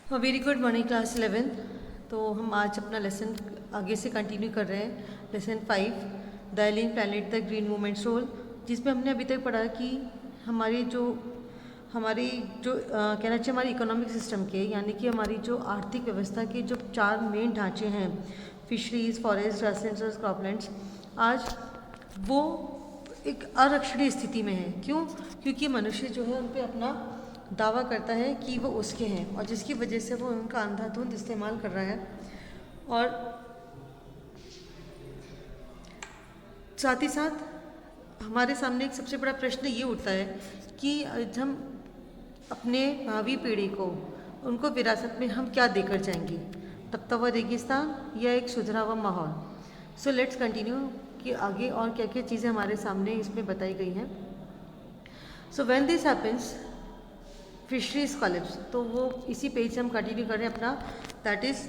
Very good morning class 11। तो हम आज अपना लेसन आगे से कंटिन्यू कर रहे हैं। Lesson 5 the alien planet the green movements role, जिसमें हमने अभी तक पढ़ा कि हमारी जो कहना चाहिए हमारी इकोनॉमिक सिस्टम के, यानी कि हमारी जो आर्थिक व्यवस्था के जो 4 मेन ढांचे हैं, फिशरीज, फॉरेस्ट, ग्रासलैंड्स और क्रॉपलैंड्स, आज वो एक आरक्षणीय स्थिति में है। क्यों? क्योंकि मनुष्य जो है उन पर अपना दावा करता है कि वो उसके हैं, और जिसकी वजह से वो उनका अंधाधुंध इस्तेमाल कर रहा है। और साथ ही साथ हमारे सामने एक सबसे बड़ा प्रश्न ये उठता है कि हम अपने भावी पीढ़ी को, उनको विरासत में हम क्या देकर जाएंगे, तब तक वह रेगिस्तान या एक सुधरा हुआ माहौल। सो लेट्स कंटिन्यू कि आगे और क्या क्या चीज़ें हमारे सामने इसमें बताई गई हैं। So when this happens fisheries collapse, तो वो इसी पेज से हम कंटिन्यू कर रहे हैं अपना, दैट इज़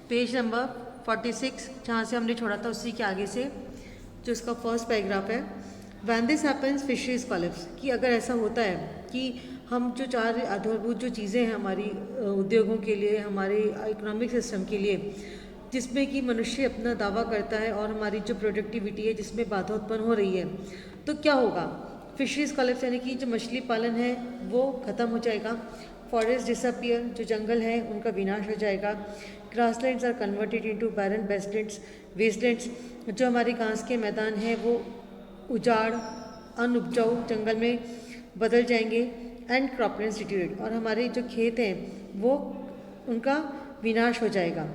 पेज नंबर 46, जहाँ से हमने छोड़ा था उसी के आगे से जो इसका फर्स्ट पैराग्राफ है। When this happens fisheries collapse, कि अगर ऐसा होता है कि हम जो 4 आधारभूत जो चीज़ें हैं हमारी उद्योगों के लिए, हमारे इकोनॉमिक सिस्टम के लिए, जिसमें कि मनुष्य अपना दावा करता है और हमारी जो प्रोडक्टिविटी है जिसमें बाधा उत्पन्न हो रही है, तो क्या होगा? फिशरीज कॉलेप्स यानी कि जो मछली पालन है वो ख़त्म हो जाएगा। फॉरेस्ट डिसअपियर, जो जंगल है उनका विनाश हो जाएगा। Grasslands are converted into baron wastelands, जो हमारे घास के मैदान हैं वो उजाड़ अनउपजाऊ जंगल में बदल जाएंगे। एंड क्रॉपलैंड्स डिटीरिएट, और हमारे जो खेत हैं वो उनका विनाश हो जाएगा।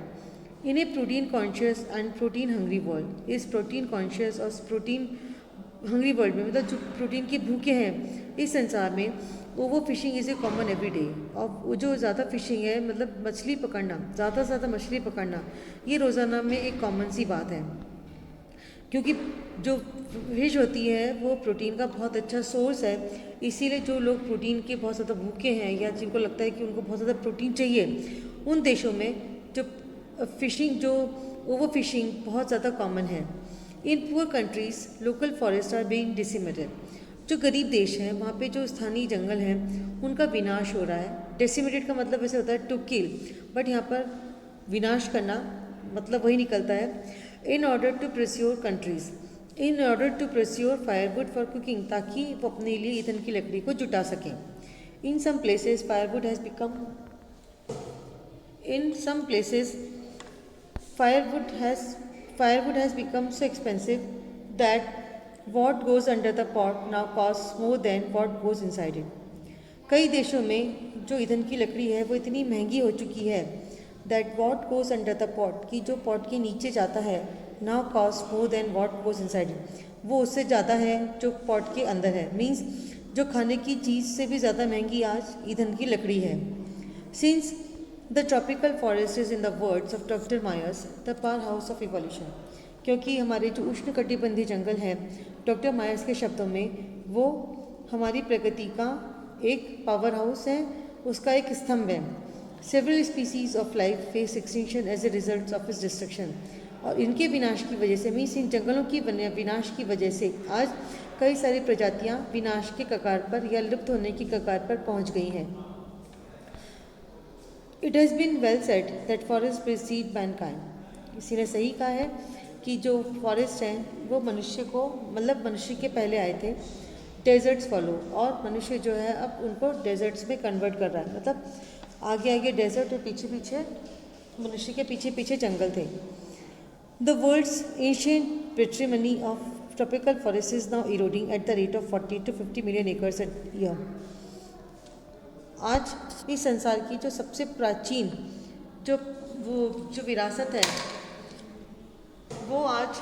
In a protein conscious and protein hungry world, इस प्रोटीन कॉन्शियस और प्रोटीन हंग्री वर्ल्ड में, मतलब जो प्रोटीन के भूखे हैं इस संसार में, वो fishing is a common every day. और वो जो ज़्यादा फिशिंग है, मतलब मछली पकड़ना, ज़्यादा से ज़्यादा मछली पकड़ना, ये रोज़ाना में एक कॉमन सी बात है। क्योंकि जो फिश होती है वो प्रोटीन का बहुत अच्छा सोर्स है, इसीलिए जो लोग प्रोटीन के बहुत ज़्यादा भूखे हैं या जिनको लगता है कि उनको बहुत ज़्यादा प्रोटीन चाहिए, उन देशों में जो फिशिंग ओवर फिशिंग बहुत ज़्यादा कॉमन है। In poor countries local forest are being decimated, जो गरीब देश हैं वहाँ पे जो स्थानीय जंगल हैं उनका विनाश हो रहा है। डेसिमेटेड का मतलब वैसे होता है टू किल, बट यहाँ पर विनाश करना मतलब वही निकलता है। In order to procure countries, in order to procure firewood for cooking, ताकि वो अपने लिए ईंधन की लकड़ी को जुटा सकें। In some places firewood has become, in some places firewood has become so expensive that what goes under the pot now costs more than what goes inside it. कई देशों में जो ईंधन की लकड़ी है वो इतनी महंगी हो चुकी है that what goes under the pot, कि जो पॉट के नीचे जाता है, now costs more than what goes inside it, वो उससे ज़्यादा है जो पॉट के अंदर है। मीन्स जो खाने की चीज़ से भी ज़्यादा महंगी आज ईंधन की लकड़ी है। Since The tropical forest is in the words of Dr. Myers the powerhouse of evolution, क्योंकि हमारे जो उष्णकटिबंधीय जंगल हैं डॉक्टर मायर्स के शब्दों में वो हमारी प्रगति का एक पावर हाउस है, उसका एक स्तंभ है। Several species of life face extinction as a result of its destruction, और इनके विनाश की वजह से, मीन्स इन जंगलों की विनाश की वजह से आज कई सारी प्रजातियाँ विनाश के कगार पर या लुप्त होने की कगार पर पहुँच गई हैं। It has been well said that forest precede mankind, किसी ने सही कहा है कि जो फॉरेस्ट हैं वो मनुष्य को, मतलब मनुष्य के पहले आए थे। डेजर्ट्स फॉलो, और मनुष्य जो है अब उनको डेजर्ट्स में कन्वर्ट कर रहा है, मतलब आगे आगे डेजर्ट और पीछे पीछे मनुष्य के पीछे पीछे जंगल थे। The world's ancient patrimony of tropical forest is now eroding at the rate of 40 to 50 million acres a year। आज इस संसार की जो सबसे प्राचीन जो विरासत है वो आज,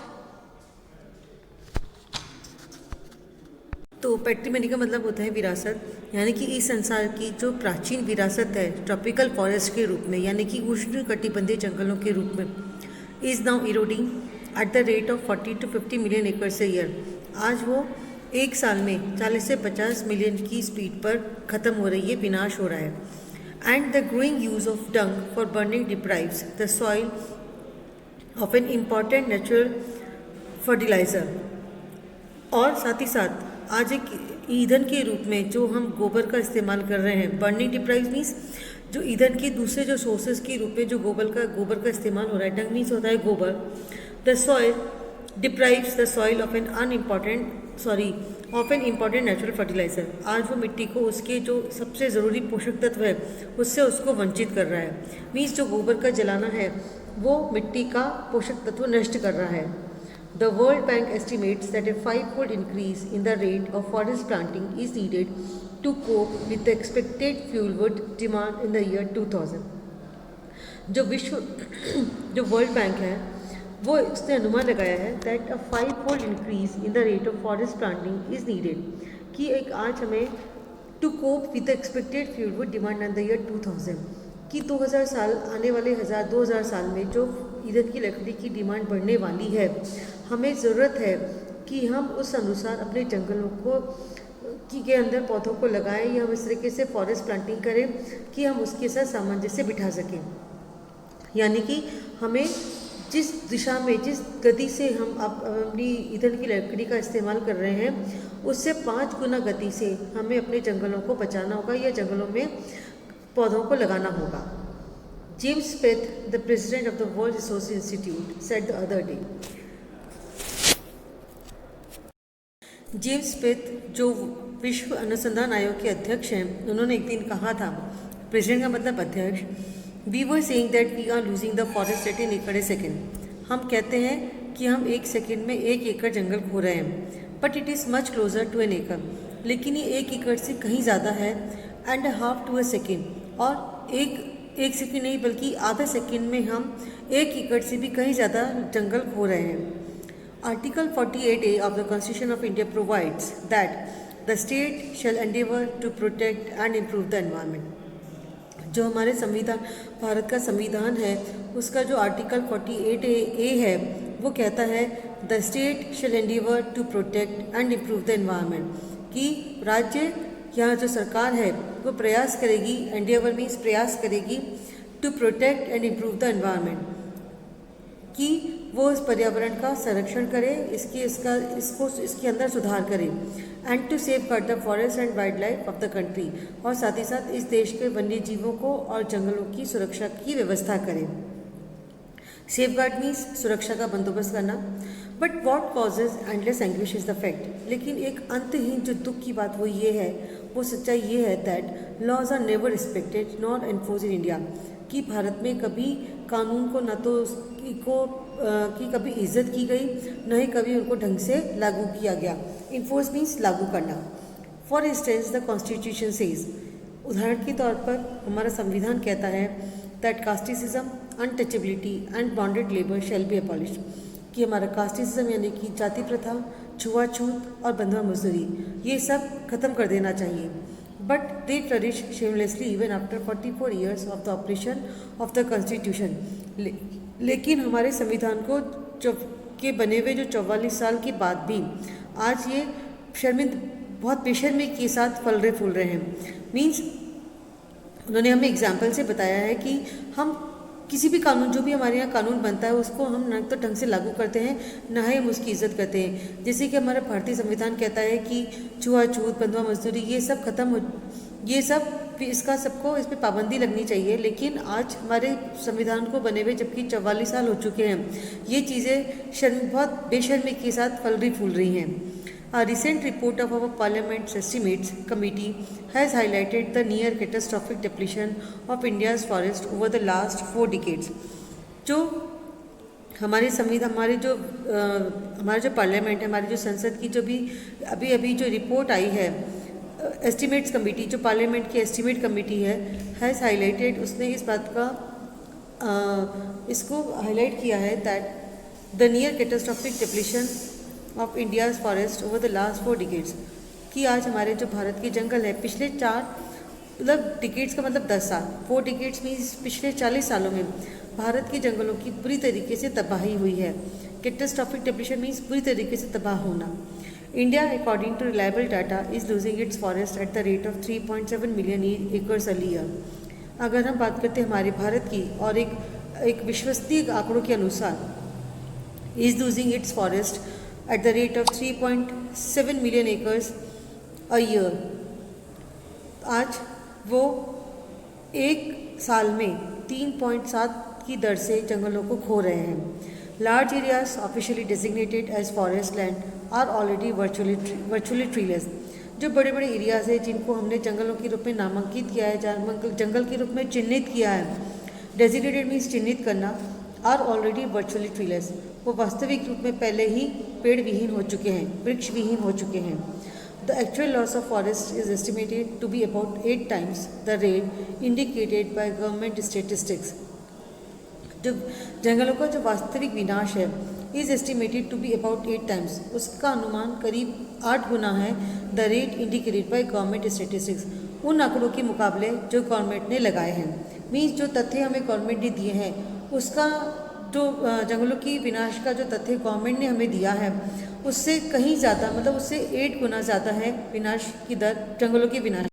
तो पैट्रिमनी का मतलब होता है विरासत, यानी कि इस संसार की जो प्राचीन विरासत है ट्रॉपिकल फॉरेस्ट के रूप में, यानी कि उष्णकटिबंधीय जंगलों के रूप में, is now eroding at the rate of 40 to 50 million acres a year। आज वो एक साल में 40 से 50 मिलियन की स्पीड पर ख़त्म हो रही है, विनाश हो रहा है। And the growing use of dung for burning deprives the soil of an important natural fertiliser, और साथ ही साथ आज एक ईंधन के रूप में जो हम गोबर का इस्तेमाल कर रहे हैं, बर्निंग डिप्राइव्स मीन्स जो ईंधन के दूसरे जो सोर्सेज के रूप में जो गोबर का इस्तेमाल हो रहा है, डंग मीन्स होता है गोबर। The soil deprives the soil of an important natural fertiliser. आज वो मिट्टी को उसके जो सबसे ज़रूरी पोषक तत्व है उससे उसको वंचित कर रहा है। मीन्स जो गोबर का जलाना है वो मिट्टी का पोषक तत्व नष्ट कर रहा है। The World Bank estimates that a 5-fold increase in the rate of forest planting is needed to cope with the expected fuelwood demand in the year 2000. जो वर्ल्ड बैंक है वो इसने अनुमान लगाया है that a 5-fold increase in the rate of forest planting is needed, कि एक आज हमें to cope with the expected fuelwood demand in the year 2000, कि 2000 साल आने वाले 2000 साल में जो ईंधन की लकड़ी की डिमांड बढ़ने वाली है, हमें ज़रूरत है कि हम उस अनुसार अपने जंगलों को के अंदर पौधों को लगाएं या हम इस तरीके से फॉरेस्ट प्लांटिंग करें कि हम उसके साथ सामंजस्य बिठा सकें। यानी कि हमें जिस दिशा में जिस गति से हम अपनी ईंधन की लकड़ी का इस्तेमाल कर रहे हैं उससे 5 गुना गति से हमें अपने जंगलों को बचाना होगा या जंगलों में पौधों को लगाना होगा। James Smith, the president of the world resource institute, said the other day. James Smith जो विश्व अनुसंधान आयोग के अध्यक्ष हैं, उन्होंने एक दिन कहा था, प्रेसिडेंट का मतलब अध्यक्ष, we were saying that we are losing the forest at an acre a second. हम कहते हैं कि हम 1 सेकेंड में 1 एकड़ जंगल खो रहे हैं, but it is much closer to an acre, लेकिन ये 1 एकड़ से कहीं ज़्यादा है, and half to a second, और एक सेकेंड नहीं बल्कि आधा सेकेंड में हम 1 एकड़ से भी कहीं ज़्यादा जंगल खो रहे हैं। Article 48A of the Constitution of India provides that the state shall endeavour to protect and improve the environment. जो हमारे संविधान, भारत का संविधान है, उसका जो आर्टिकल 48A है वो कहता है the state shall endeavour to protect and improve the environment, कि राज्य यहाँ जो सरकार है वो प्रयास करेगी, एंडेवर मीन्स प्रयास करेगी, to protect and improve the environment, कि वो इस पर्यावरण का संरक्षण करे, इसके अंदर सुधार करे, and to safeguard the forest and wildlife of the country, और साथ ही साथ इस देश के वन्य जीवों को और जंगलों की सुरक्षा की व्यवस्था करे। सेफ गार्ड मीन्स सुरक्षा का बंदोबस्त करना। But what causes endless anguish is the fact. लेकिन एक अंतहीन जो दुख की बात वो ये है, वो सच्चाई ये है that laws are never respected not enforce in India, कि भारत में कभी कानून को न तो की कभी इज्जत की गई, न ही कभी उनको ढंग से लागू किया गया। इन्फोर्स मीन्स लागू करना। For instance the constitution says, उदाहरण के तौर पर हमारा संविधान कहता है that casteism, untouchability and bonded labour shall be abolished, कि हमारा कास्टिसिज्म यानी कि जाति प्रथा, छुआछूत और बंधुआ मजदूरी, ये सब खत्म कर देना चाहिए। But they flourish shamelessly even after 44 years of the operation of the constitution. लेकिन हमारे संविधान को के बने हुए जो 44 साल के बाद भी आज ये बहुत बेशर्मी के साथ फल रहे फूल रहे हैं। मीन्स उन्होंने हमें एग्जाम्पल से बताया है कि हम किसी भी कानून, जो भी हमारे यहाँ कानून बनता है, उसको हम न तो ढंग से लागू करते हैं, न ही हम उसकी इज्जत करते हैं। जैसे कि हमारा भारतीय संविधान कहता है कि छुआछूत, बंधुआ मजदूरी, ये सब खत्म हो, ये सब इसका सबको इस पर पाबंदी लगनी चाहिए। लेकिन आज हमारे संविधान को बने हुए जबकि 44 साल हो चुके हैं, ये चीज़ें बहुत बेशर्मी के साथ फल रही फूल रही हैं। A recent report of our Parliament's Estimates Committee has highlighted the near catastrophic depletion of India's forest over the last 4 decades. जो हमारे संविधान, हमारा जो पार्लियामेंट है, हमारी जो संसद की जो भी अभी जो रिपोर्ट आई है, एस्टिमेट्स कमेटी, जो पार्लियामेंट की एस्टिमेट कमेटी है, हैज़ हाईलाइटेड, उसने इस बात का इसको हाईलाइट किया है that the near catastrophic depletion of India's forest over the last 4 decades, कि आज हमारे जो भारत के जंगल है पिछले 4 डिकेड्स का मतलब 10 साल, 4 डिकेड्स मीन्स पिछले 40 सालों में भारत के जंगलों की बुरी तरीके से तबाही हुई है। कैटास्ट्रॉफिक डिप्लीशन मीन्स बुरी तरीके से तबाह होना। India according to reliable data is losing its forest at the rate of 3.7 million acres a year. अगर हम बात करते हैं हमारे भारत की, और एक विश्वसनीय आंकड़ों के अनुसार is losing its forest at the rate of 3.7 million acres a year, आज वो 1 साल में 3.7 की दर से जंगलों को खो रहे हैं। Large areas officially designated as forest land are already virtually treeless. जो बड़े बड़े एरियाज हैं जिनको हमने जंगलों के रूप में नामांकित किया है, जंगल के रूप में चिन्हित किया है, डेजिग्नेटेड मीन्स चिन्हित करना, आर ऑलरेडी वर्चुअली ट्रीलेस, वो वास्तविक रूप में पहले ही पेड़ विहीन हो चुके हैं, वृक्ष विहीन हो चुके हैं। The actual loss of forest is estimated to be about 8 times the rate indicated by government statistics. जो जंगलों का जो वास्तविक विनाश है is estimated to be about 8 times, उसका अनुमान करीब 8 गुना है the rate indicated by government statistics, उन आंकड़ों के मुकाबले जो गवर्नमेंट ने लगाए हैं। मीन्स जो तथ्य हमें गवर्नमेंट ने दिए हैं उसका जो जंगलों की विनाश का जो तथ्य गवर्नमेंट ने हमें दिया है उससे कहीं ज़्यादा, मतलब उससे 8 गुना ज़्यादा है विनाश की दर, जंगलों के विनाश।